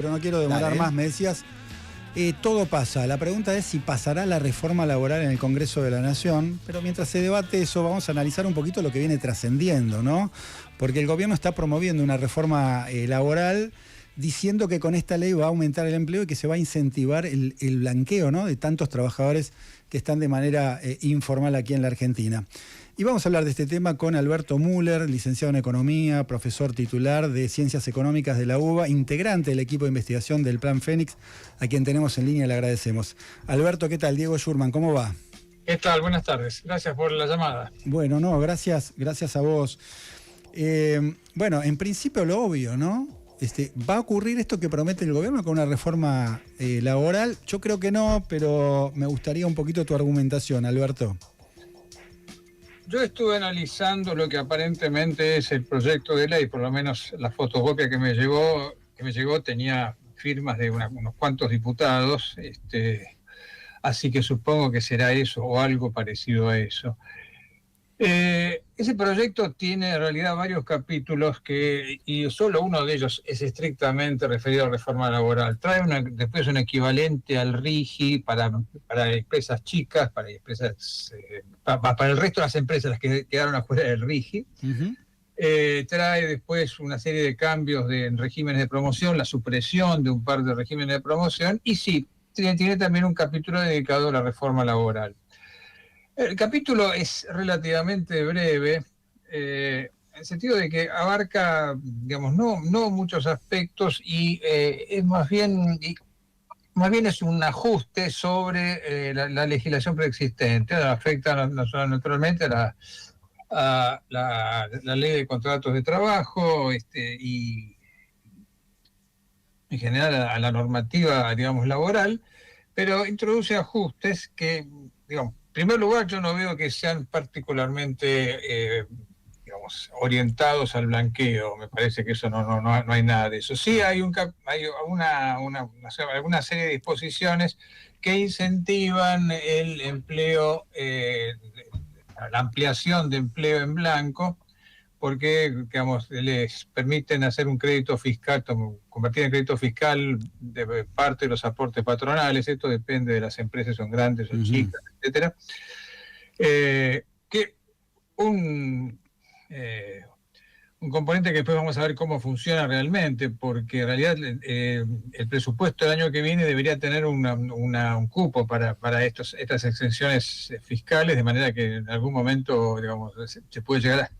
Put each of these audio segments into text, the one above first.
Pero no quiero demorar más, me decías, todo pasa. La pregunta es si pasará la reforma laboral en el Congreso de la Nación, pero mientras se debate eso vamos a analizar un poquito lo que viene trascendiendo, ¿no? Porque el gobierno está promoviendo una reforma laboral diciendo que con esta ley va a aumentar el empleo y que se va a incentivar el blanqueo, ¿no?, de tantos trabajadores que están de manera informal aquí en la Argentina. Y vamos a hablar de este tema con Alberto Müller, licenciado en Economía, profesor titular de Ciencias Económicas de la UBA, integrante del equipo de investigación del Plan Fénix, a quien tenemos en línea y le agradecemos. Alberto, ¿qué tal? Diego Schurman, ¿cómo va? ¿Qué tal? Buenas tardes. Gracias por la llamada. Bueno, no, gracias a vos. Bueno, en principio lo obvio, ¿no? ¿Va a ocurrir esto que promete el gobierno con una reforma laboral? Yo creo que no, pero me gustaría un poquito tu argumentación, Alberto. Yo estuve analizando lo que aparentemente es el proyecto de ley, por lo menos la fotocopia que me llegó tenía firmas de unos cuantos diputados, así que supongo que será eso o algo parecido a eso. Ese proyecto tiene en realidad varios capítulos y solo uno de ellos es estrictamente referido a la reforma laboral. Trae después un equivalente al RIGI para empresas chicas, para el resto de las empresas las que quedaron afuera del RIGI. Uh-huh. Trae después una serie de cambios en regímenes de promoción, la supresión de un par de regímenes de promoción, y sí, tiene también un capítulo dedicado a la reforma laboral. El capítulo es relativamente breve, en el sentido de que abarca, digamos, no muchos aspectos y es más bien es un ajuste sobre la legislación preexistente. Afecta naturalmente a la ley de contratos de trabajo y en general a la normativa, digamos, laboral, pero introduce ajustes que, digamos, en primer lugar, yo no veo que sean particularmente, orientados al blanqueo. Me parece que eso no hay nada de eso. Sí hay alguna serie de disposiciones que incentivan el empleo, la ampliación de empleo en blanco, porque, digamos, les permiten hacer un crédito fiscal, convertir en crédito fiscal de parte de los aportes patronales. Esto depende de las empresas, son grandes o chicas, etcétera. Que un componente que después vamos a ver cómo funciona realmente, porque en realidad el presupuesto del año que viene debería tener un cupo para estas exenciones fiscales, de manera que en algún momento, digamos, se puede llegar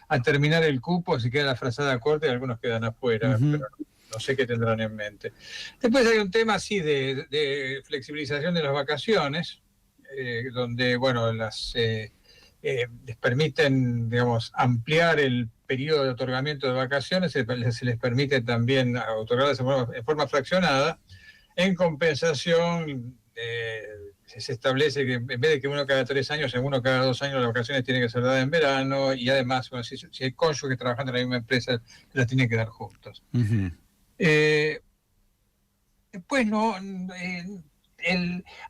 a terminar el cupo, si queda la frazada corta y algunos quedan afuera, pero no sé qué tendrán en mente. Después hay un tema así de flexibilización de las vacaciones, donde, bueno, les permiten, digamos, ampliar el periodo de otorgamiento de vacaciones, se les permite también otorgarlas en forma fraccionada. En compensación, se establece que en vez de que uno cada 3 años, en uno cada 2 años las vacaciones tienen que ser dadas en verano, y además, bueno, si hay cónyuges trabajando en la misma empresa, las tienen que dar juntos. Uh-huh. Después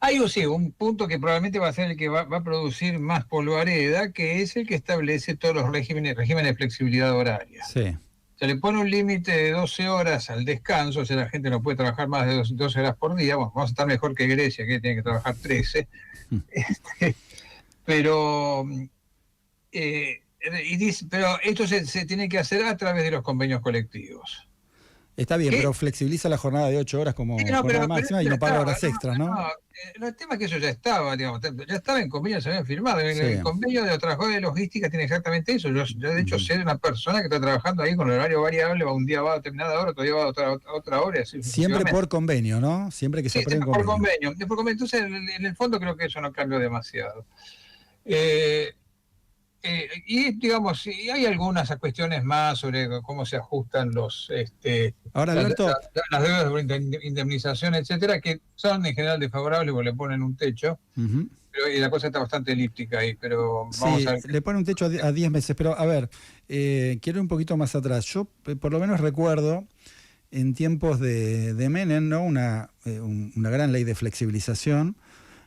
hay un punto que probablemente va a ser el que va a producir más polvareda, que es el que establece todos los regímenes de flexibilidad horaria. Sí. Se le pone un límite de 12 horas al descanso, o sea, la gente no puede trabajar más de 12 horas por día. Bueno, vamos a estar mejor que Grecia, que tiene que trabajar 13. Pero esto se tiene que hacer a través de los convenios colectivos. Está bien, pero flexibiliza la jornada de 8 horas como jornada máxima y no paga horas extras, ¿no? El tema es que eso ya estaba, digamos, ya estaba en convenio, se habían firmado. El convenio de trabajadores de logística tiene exactamente eso. Yo de hecho, sé de una persona que está trabajando ahí con el horario variable, un día va a determinada hora, otro día va a otra hora. Así siempre por convenio, ¿no? Siempre que se apruebe por convenio. Entonces, en el fondo creo que eso no cambió demasiado. Y digamos, hay algunas cuestiones más sobre cómo se ajustan Ahora, Alberto, las deudas de indemnización, etcétera, que son en general desfavorables porque le ponen un techo. Uh-huh. Y la cosa está bastante elíptica ahí, pero vamos a ver. Le ponen un techo a 10 meses, pero a ver, quiero ir un poquito más atrás. Yo por lo menos recuerdo en tiempos de Menem, ¿no?, una gran ley de flexibilización.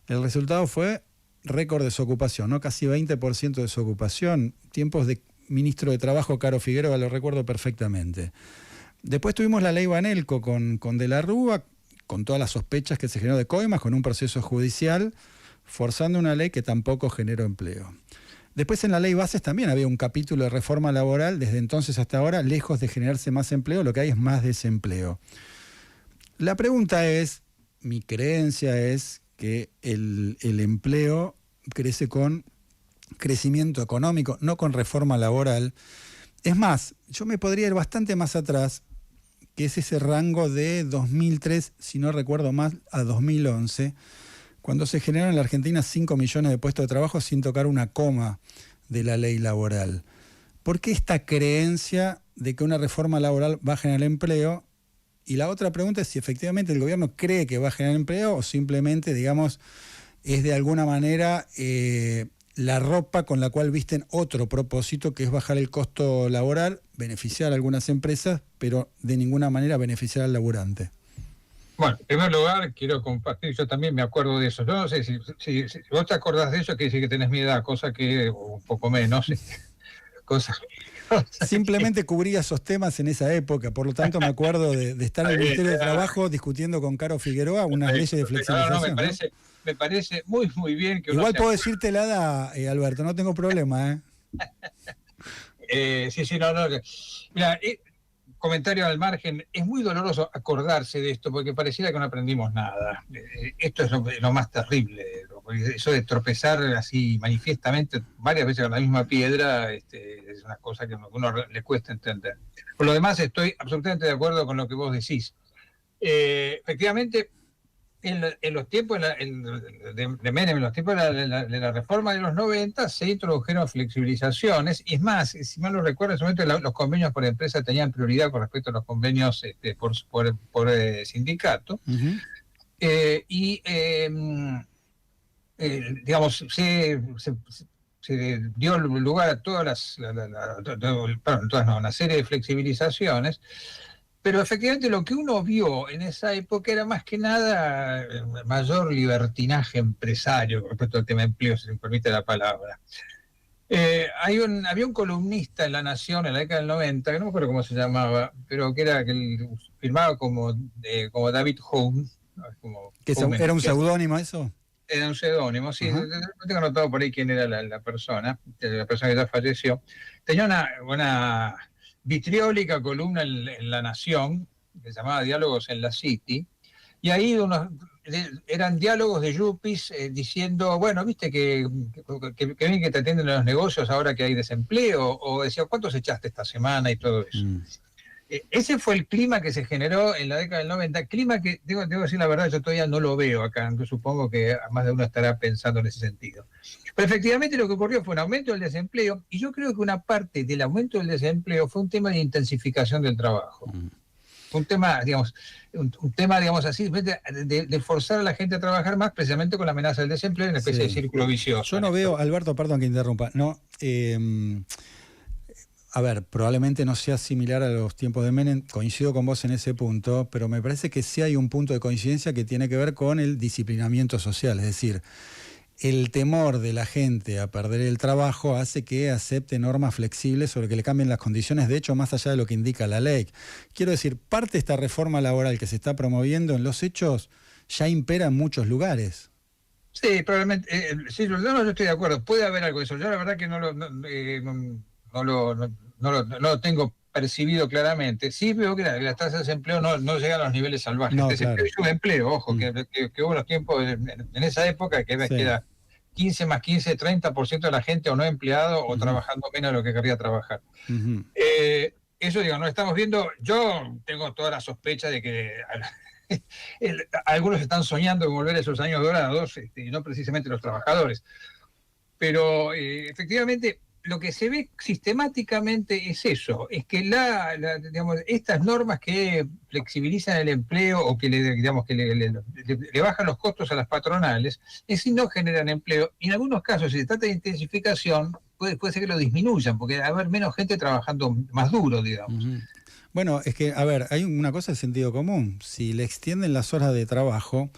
El resultado fue récord de desocupación, ¿no? Casi 20% de desocupación. Tiempos de ministro de Trabajo, Caro Figueroa, lo recuerdo perfectamente. Después tuvimos la ley Banelco con De la Rúa, con todas las sospechas que se generó de coimas, con un proceso judicial, forzando una ley que tampoco generó empleo. Después en la ley Bases también había un capítulo de reforma laboral, desde entonces hasta ahora, lejos de generarse más empleo, lo que hay es más desempleo. La pregunta es, mi creencia es que el empleo crece con crecimiento económico, no con reforma laboral. Es más, yo me podría ir bastante más atrás, que es ese rango de 2003, si no recuerdo mal, a 2011, cuando se generaron en la Argentina 5 millones de puestos de trabajo sin tocar una coma de la ley laboral. ¿Por qué esta creencia de que una reforma laboral va a generar empleo? Y la otra pregunta es si efectivamente el gobierno cree que va a generar empleo o simplemente, digamos, es de alguna manera la ropa con la cual visten otro propósito, que es bajar el costo laboral, beneficiar a algunas empresas, pero de ninguna manera beneficiar al laburante. Bueno, en primer lugar, quiero compartir, yo también me acuerdo de eso. Yo no sé si vos te acordás de eso, quiere decir que tenés mi edad, cosa que un poco menos, cosas. Simplemente cubría esos temas en esa época, por lo tanto me acuerdo de estar en el Ministerio de Trabajo discutiendo con Caro Figueroa unas leyes de flexibilización. No, me parece muy, muy bien que igual puedo decirte la edad, Alberto, no tengo problema. Sí, no. Mira, comentario al margen, es muy doloroso acordarse de esto porque pareciera que no aprendimos nada. Esto es lo más terrible, eso de tropezar así manifiestamente varias veces con la misma piedra, es una cosa que a uno le cuesta entender. Por lo demás, estoy absolutamente de acuerdo con lo que vos decís. Efectivamente, en los tiempos de Menem, en los tiempos de la reforma de los 90, se introdujeron flexibilizaciones, y es más, si mal no recuerdo, en ese momento los convenios por empresa tenían prioridad con respecto a los convenios por sindicato, digamos, se dio lugar a todas una serie de flexibilizaciones. Pero efectivamente lo que uno vio en esa época era más que nada mayor libertinaje empresario con respecto al tema de empleo, si me permite la palabra. Había un columnista en La Nación en la década del 90, que no me acuerdo cómo se llamaba, pero que firmaba como David Home. ¿Era un seudónimo eso? Era un seudónimo, sí. No tengo anotado por ahí quién era la persona que ya falleció. Tenía una vitriólica columna en La Nación, que se llamaba Diálogos en la City, y ahí eran diálogos de yuppies diciendo, bueno, viste que bien que te atienden en los negocios ahora que hay desempleo, o decía, ¿cuántos echaste esta semana? Y todo eso. Ese fue el clima que se generó en la década del 90, clima que, debo decir la verdad, yo todavía no lo veo acá, aunque supongo que más de uno estará pensando en ese sentido. Pero efectivamente lo que ocurrió fue un aumento del desempleo, y yo creo que una parte del aumento del desempleo fue un tema de intensificación del trabajo. Un tema, digamos así, de forzar a la gente a trabajar más, precisamente con la amenaza del desempleo, en una especie de círculo vicioso. Yo no veo, Alberto, perdón que interrumpa, a ver, probablemente no sea similar a los tiempos de Menem, coincido con vos en ese punto, pero me parece que sí hay un punto de coincidencia que tiene que ver con el disciplinamiento social, es decir, el temor de la gente a perder el trabajo hace que acepte normas flexibles sobre que le cambien las condiciones, de hecho, más allá de lo que indica la ley. Quiero decir, parte de esta reforma laboral que se está promoviendo en los hechos ya impera en muchos lugares. Sí, probablemente, sí, yo estoy de acuerdo, puede haber algo de eso. Yo la verdad que no lo tengo percibido claramente. Sí veo que las tasas de desempleo no llegan a los niveles salvajes. No, Desempleo claro. y subempleo, ojo, que hubo los tiempos en esa época que era 15 más 15, 30% de la gente o no empleado o trabajando menos de lo que querría trabajar. Eso, digo, no estamos viendo. Yo tengo toda la sospecha de que algunos están soñando con volver a esos años dorados, y no precisamente los trabajadores. Pero efectivamente lo que se ve sistemáticamente es eso, es que digamos, estas normas que flexibilizan el empleo o que le bajan los costos a las patronales, es si no generan empleo, y en algunos casos, si se trata de intensificación, puede ser que lo disminuyan, porque va a haber menos gente trabajando más duro, digamos. Bueno, es que, a ver, hay una cosa de sentido común. Si le extienden las horas de trabajo,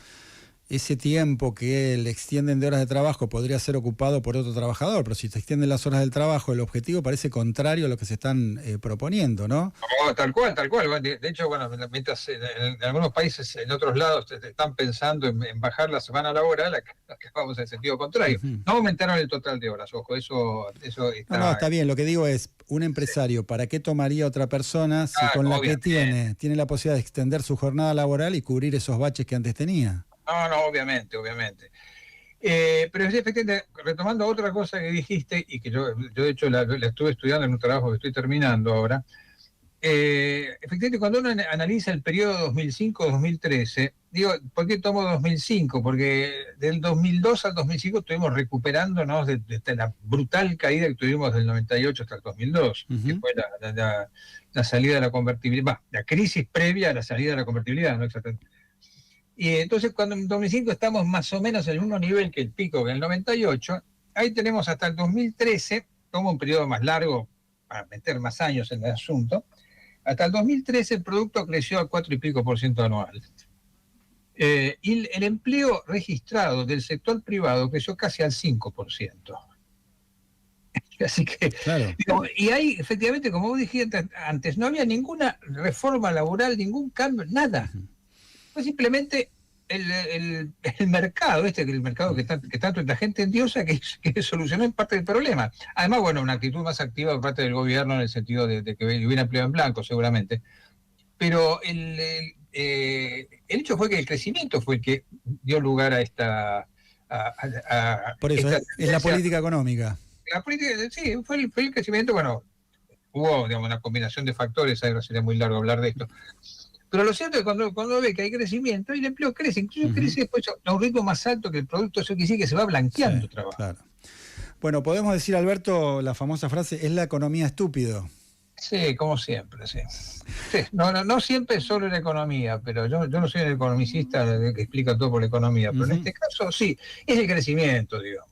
ese tiempo que le extienden de horas de trabajo podría ser ocupado por otro trabajador, pero si se extienden las horas del trabajo, el objetivo parece contrario a lo que se están proponiendo, ¿no? No, tal cual, tal cual. Bueno, de hecho, bueno, mientras en algunos países, en otros lados, están pensando en bajar la semana laboral, acá vamos en sentido contrario. Uh-huh. No aumentaron el total de horas, ojo, eso está... No, está bien. Lo que digo es, un empresario, ¿para qué tomaría otra persona si con la que tiene la posibilidad de extender su jornada laboral y cubrir esos baches que antes tenía? No, obviamente. Pero sí, efectivamente, retomando otra cosa que dijiste, y que yo de hecho la estuve estudiando en un trabajo que estoy terminando ahora, efectivamente, cuando uno analiza el periodo 2005-2013, digo, ¿por qué tomo 2005? Porque del 2002 al 2005 estuvimos recuperándonos de la brutal caída que tuvimos del 98 hasta el 2002, que fue la salida de la convertibilidad, la crisis previa a la salida de la convertibilidad, ¿no? Exactamente. Y entonces cuando en 2005 estamos más o menos en el mismo nivel que el pico que en el 98, ahí tenemos hasta el 2013, tomo un periodo más largo para meter más años en el asunto, hasta el 2013 el producto creció al 4 y pico % anual. Y el empleo registrado del sector privado creció casi al 5%. Así que, claro. Y ahí, efectivamente, como vos dijiste antes, no había ninguna reforma laboral, ningún cambio, nada. Fue simplemente el mercado, el mercado que tanto la gente endiosa que solucionó en parte del problema. Además, bueno, una actitud más activa por parte del gobierno en el sentido de que hubiera empleo en blanco, seguramente. Pero el hecho fue que el crecimiento fue el que dio lugar a esta... Por eso, es la política económica. La política, sí, fue el crecimiento, bueno, hubo, digamos, una combinación de factores, ahora sería muy largo hablar de esto. Pero lo cierto es que cuando ve que hay crecimiento, el empleo crece, incluso crece después a un ritmo más alto que el producto, eso quiere decir que se va blanqueando el trabajo. Claro. Bueno, podemos decir, Alberto, la famosa frase, es la economía estúpido. Sí, como siempre, sí. No siempre es solo la economía, pero yo no soy el economicista que explica todo por la economía, pero en este caso sí, es el crecimiento, digamos.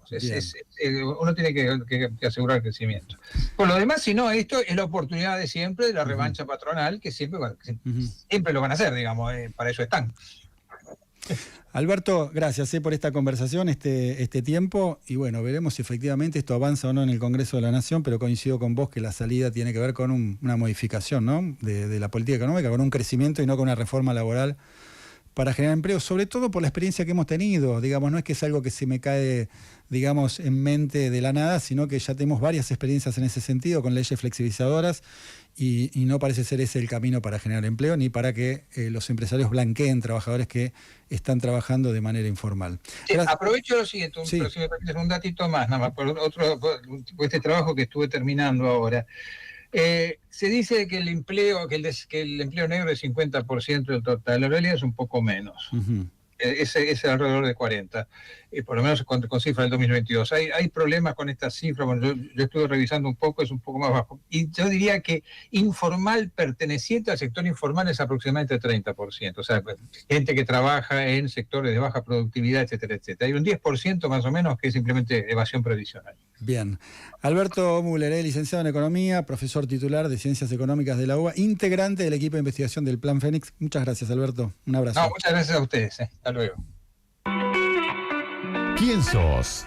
Uno tiene que asegurar el crecimiento. Por lo demás, si no, esto es la oportunidad de siempre de la revancha patronal, que siempre lo van a hacer, digamos, para eso están. Alberto, gracias por esta conversación, este tiempo, y bueno, veremos si efectivamente esto avanza o no en el Congreso de la Nación, pero coincido con vos que la salida tiene que ver con una modificación, ¿no?, de la política económica, con un crecimiento y no con una reforma laboral para generar empleo, sobre todo por la experiencia que hemos tenido. Digamos, no es que es algo que se me cae, digamos, en mente de la nada, sino que ya tenemos varias experiencias en ese sentido, con leyes flexibilizadoras, y no parece ser ese el camino para generar empleo, ni para que los empresarios blanqueen trabajadores que están trabajando de manera informal. Sí, aprovecho lo siguiente, si me permites un datito más, nada más, por este trabajo que estuve terminando ahora. Se dice que el empleo negro es 50% del total, la realidad es un poco menos. Es alrededor de 40, por lo menos con cifras del 2022. Hay problemas con estas cifras, bueno, yo estuve revisando un poco, es un poco más bajo. Y yo diría que informal, perteneciente al sector informal, es aproximadamente 30%. O sea, gente que trabaja en sectores de baja productividad, etcétera, etcétera. Hay un 10% más o menos que es simplemente evasión previsional. Bien. Alberto Müller, licenciado en Economía, profesor titular de Ciencias Económicas de la UBA, integrante del equipo de investigación del Plan Fénix. Muchas gracias, Alberto. Un abrazo. No, muchas gracias a ustedes. Hasta luego. ¿Quién sos?